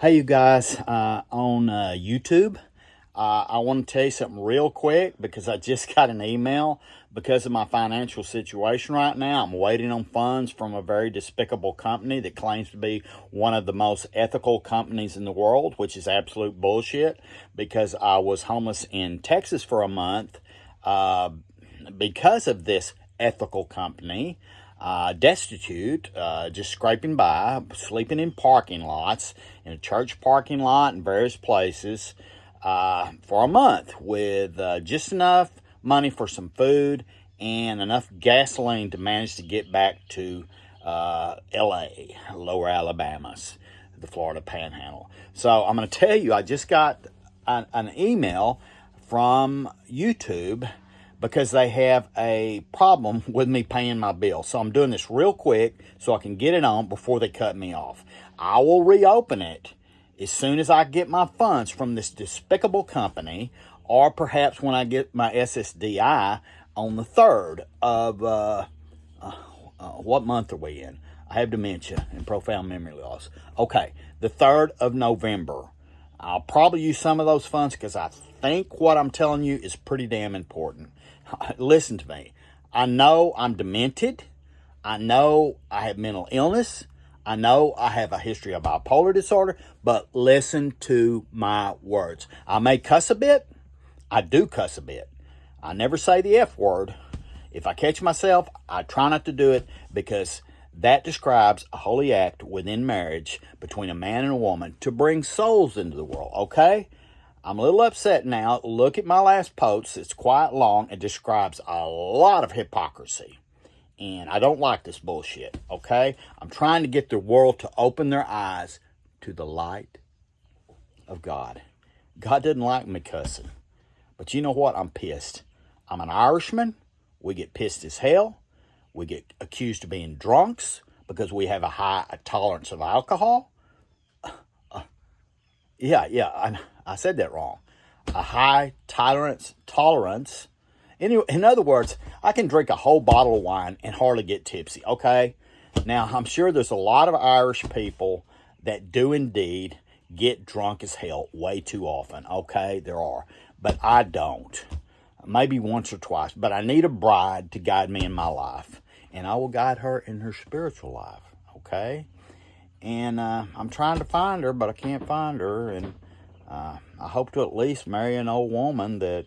Hey, you guys on YouTube. I want to tell you something real quick because I just got an email because of my financial situation right now. I'm waiting on funds from a very despicable company that claims to be one of the most ethical companies in the world, which is absolute bullshit because I was homeless in Texas for a month because of this ethical company. Destitute, just scraping by, sleeping in parking lots, in a church parking lot in various places for a month with just enough money for some food and enough gasoline to manage to get back to L.A., Lower Alabama's, the Florida Panhandle. So I'm going to tell you, I just got an email from YouTube because they have a problem with me paying my bill. So I'm doing this real quick so I can get it on before they cut me off. I will reopen it as soon as I get my funds from this despicable company, or perhaps when I get my SSDI on the 3rd of, what month are we in? I have dementia and profound memory loss. Okay, the 3rd of November. I'll probably use some of those funds because I think what I'm telling you is pretty damn important. Listen to me. I know I'm demented. I know I have mental illness. I know I have a history of bipolar disorder, but listen to my words. I may cuss a bit. I do cuss a bit. I never say the F word. If I catch myself, I try not to do it because that describes a holy act within marriage between a man and a woman to bring souls into the world, okay? I'm a little upset now. Look at my last post. It's quite long. It describes a lot of hypocrisy. And I don't like this bullshit, okay? I'm trying to get the world to open their eyes to the light of God. God doesn't like me cussing. But you know what? I'm pissed. I'm an Irishman. We get pissed as hell. We get accused of being drunks because we have a high tolerance of alcohol. I said that wrong. A high tolerance. Anyway, in other words, I can drink a whole bottle of wine and hardly get tipsy, okay? Now, I'm sure there's a lot of Irish people that do indeed get drunk as hell way too often, okay? There are. But I don't. Maybe once or twice. But I need a bride to guide me in my life. And I will guide her in her spiritual life, okay? And I'm trying to find her, but I can't find her. And I hope to at least marry an old woman that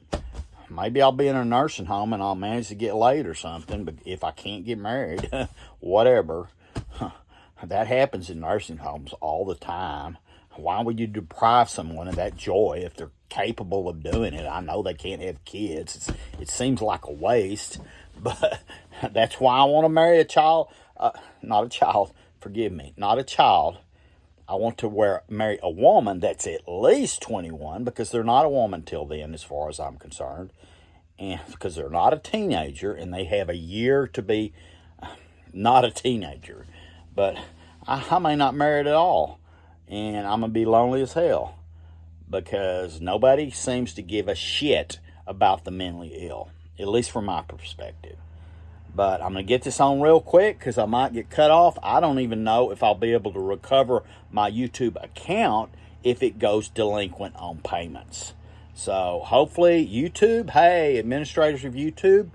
maybe I'll be in a nursing home and I'll manage to get laid or something. But if I can't get married, whatever. That happens in nursing homes all the time. Why would you deprive someone of that joy if they're capable of doing it? I know they can't have kids. It seems like a waste. But that's why I want to marry a child. Not a child. Forgive me. Not a child. I want to marry a woman that's at least 21 because they're not a woman till then as far as I'm concerned. And because they're not a teenager and they have a year to be not a teenager. But I may not marry it at all. And I'm going to be lonely as hell because nobody seems to give a shit about the mentally ill, at least from my perspective. But I'm going to get this on real quick because I might get cut off. I don't even know if I'll be able to recover my YouTube account if it goes delinquent on payments. So hopefully YouTube, hey, administrators of YouTube,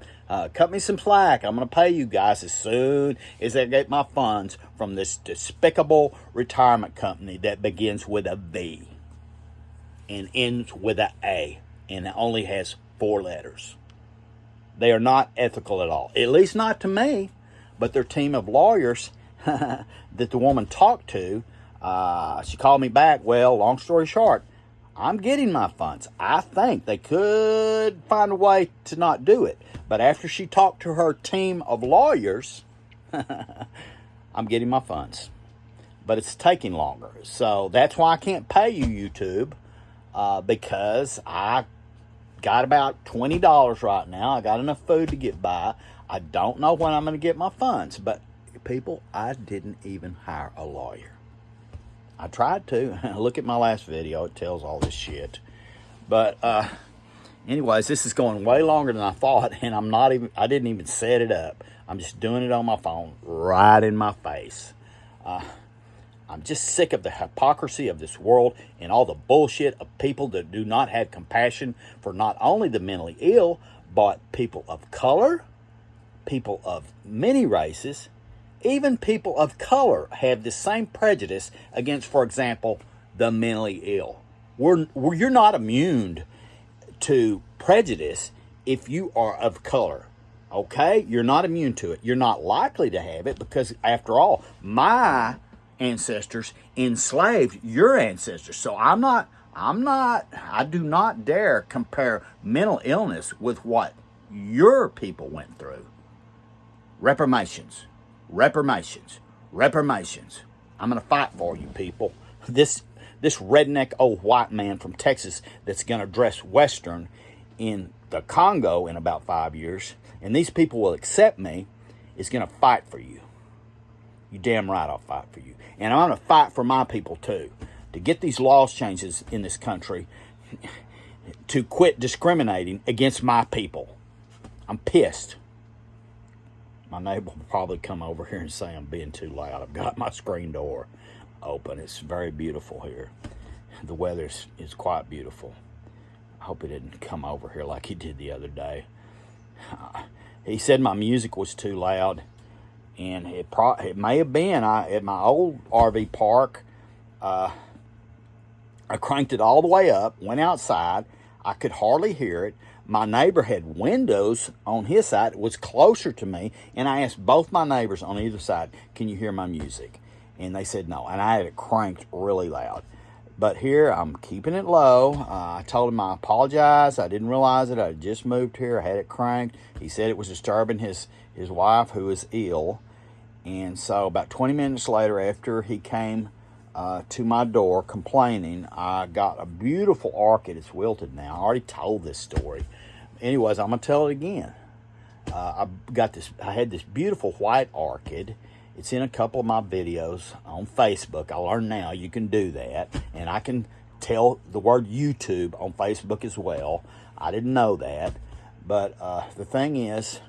cut me some slack. I'm going to pay you guys as soon as I get my funds from this despicable retirement company that begins with a V and ends with an A and it only has 4 letters. They are not ethical at all, at least not to me, but their team of lawyers that the woman talked to, she called me back. Well, long story short, I'm getting my funds. I think they could find a way to not do it. But after she talked to her team of lawyers, I'm getting my funds. But it's taking longer. So that's why I can't pay you, YouTube, because I got about $20 right now. I got enough food to get by. I don't know when I'm going to get my funds. But, people, I didn't even hire a lawyer. I tried to. Look at my last video. It tells all this shit. But anyways, this is going way longer than I thought. And I didn't even set it up. I'm just doing it on my phone right in my face. I'm just sick of the hypocrisy of this world and all the bullshit of people that do not have compassion for not only the mentally ill, but people of color, people of many races, even people of color have the same prejudice against, for example, the mentally ill. You're not immune to prejudice if you are of color. Okay? You're not immune to it. You're not likely to have it because, after all, my ancestors enslaved your ancestors. So I do not dare compare mental illness with what your people went through. Reparations. I'm going to fight for you, people. This redneck old white man from Texas that's going to dress Western in the Congo in about 5 years, and these people will accept me, is going to fight for you. You damn right I'll fight for you. And I'm going to fight for my people too, to get these laws changes in this country to quit discriminating against my people. I'm pissed. My neighbor will probably come over here and say I'm being too loud. I've got my screen door open. It's very beautiful here. The weather is quite beautiful. I hope he didn't come over here like he did the other day. He said my music was too loud. And it may have been. At my old RV park, I cranked it all the way up, went outside. I could hardly hear it. My neighbor had windows on his side. It was closer to me. And I asked both my neighbors on either side, can you hear my music? And they said no. And I had it cranked really loud. But here, I'm keeping it low. I told him I apologize. I didn't realize it. I just moved here. I had it cranked. He said it was disturbing his wife, who is ill. And so about 20 minutes later, after he came to my door complaining, I got a beautiful orchid. It's wilted now. I already told this story. Anyways, I'm going to tell it again. I had this beautiful white orchid. It's in a couple of my videos on Facebook. I learned now you can do that. And I can tell the word YouTube on Facebook as well. I didn't know that. But the thing is,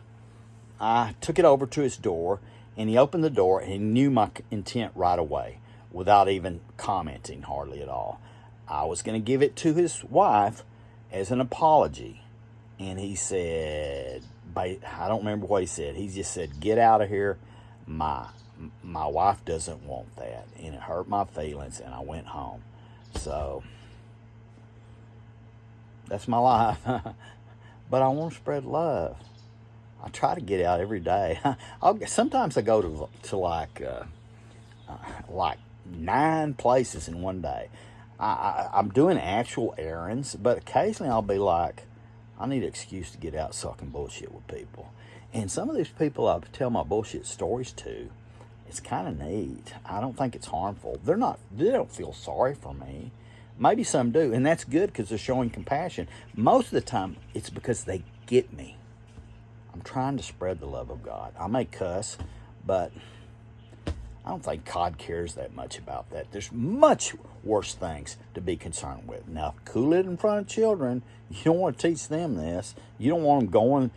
I took it over to his door, and he opened the door, and he knew my intent right away without even commenting hardly at all. I was going to give it to his wife as an apology. And he said, I don't remember what he said. He just said, get out of here. My wife doesn't want that. And it hurt my feelings, and I went home. So, that's my life. But I want to spread love. I try to get out every day. Sometimes I go to like 9 places in one day. I'm doing actual errands, but occasionally I'll be like, I need an excuse to get out so I can bullshit with people. And some of these people I tell my bullshit stories to, it's kind of neat. I don't think it's harmful. They don't feel sorry for me. Maybe some do, and that's good because they're showing compassion. Most of the time, it's because they get me. I'm trying to spread the love of God. I may cuss, but I don't think God cares that much about that. There's much worse things to be concerned with. Now, cool it in front of children. You don't want to teach them this. You don't want them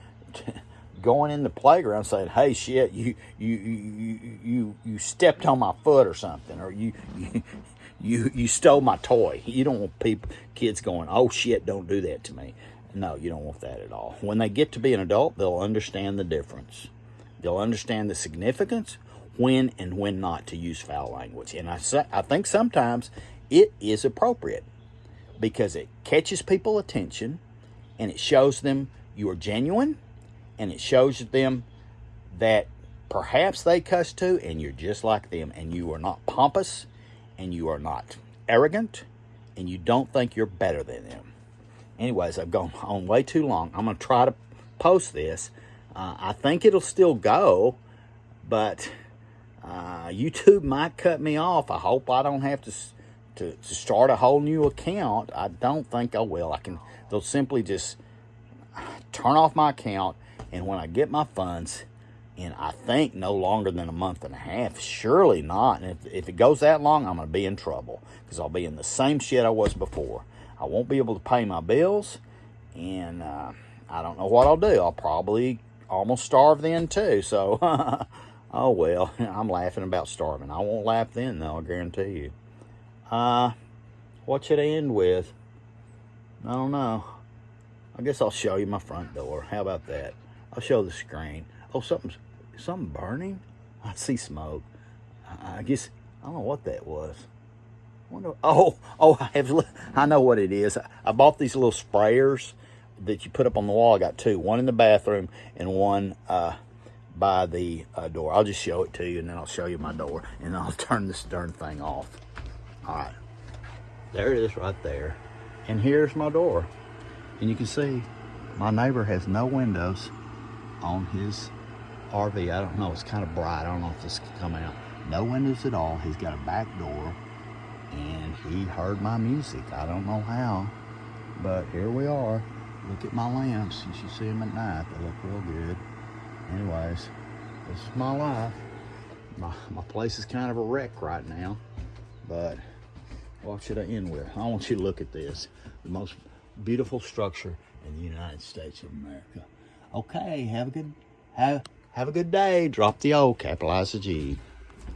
going in the playground saying, "Hey, shit, you stepped on my foot or something, or you stole my toy." You don't want kids going, "Oh shit, don't do that to me." No, you don't want that at all. When they get to be an adult, they'll understand the difference. They'll understand the significance when and when not to use foul language. And I think sometimes it is appropriate because it catches people's attention and it shows them you are genuine, and it shows them that perhaps they cuss too and you're just like them, and you are not pompous and you are not arrogant and you don't think you're better than them. Anyways, I've gone on way too long. I'm going to try to post this. I think it'll still go, but YouTube might cut me off. I hope I don't have to start a whole new account. I don't think I will. They'll simply just turn off my account, and when I get my funds, and I think no longer than a month and a half, surely not. And if it goes that long, I'm going to be in trouble because I'll be in the same shit I was before. I won't be able to pay my bills, and I don't know what I'll do. I'll probably almost starve then too. So Oh, well, I'm laughing about starving. I won't laugh then, though, I guarantee you. What should I end with? I don't know. I guess I'll show you my front door. How about that? I'll show the screen. Oh, something burning? I see smoke. I guess, I don't know what that was. I know what it is. I bought these little sprayers that you put up on the wall. I got two. One in the bathroom and one by the door. I'll just show it to you, and then I'll show you my door, and then I'll turn this darn thing off. All right. There it is right there. And here's my door. And you can see my neighbor has no windows on his RV. I don't know. It's kind of bright. I don't know if this can come out. No windows at all. He's got a back door. And he heard my music. I don't know how. But here we are. Look at my lamps. You should see them at night. They look real good. Anyways, this is my life. My place is kind of a wreck right now. But what should I end with? I want you to look at this. The most beautiful structure in the United States of America. Okay, have a good day. Drop the O, capitalize the G.